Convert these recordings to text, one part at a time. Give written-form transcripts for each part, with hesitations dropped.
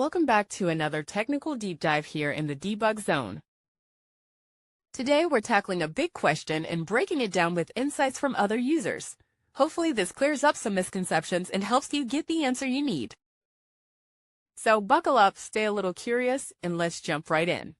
Welcome back to another technical deep dive here in the debug zone. Today we're tackling a big question and breaking it down with insights from other users. Hopefully this clears up some misconceptions and helps you get the answer you need. So buckle up, stay a little curious, and let's jump right in.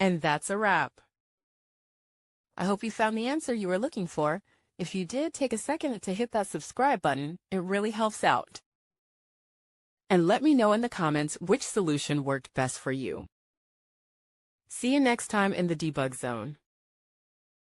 And that's a wrap. I hope you found the answer you were looking for. If you did, take a second to hit that subscribe button. It really helps out. And let me know in the comments which solution worked best for you. See you next time in the debug zone.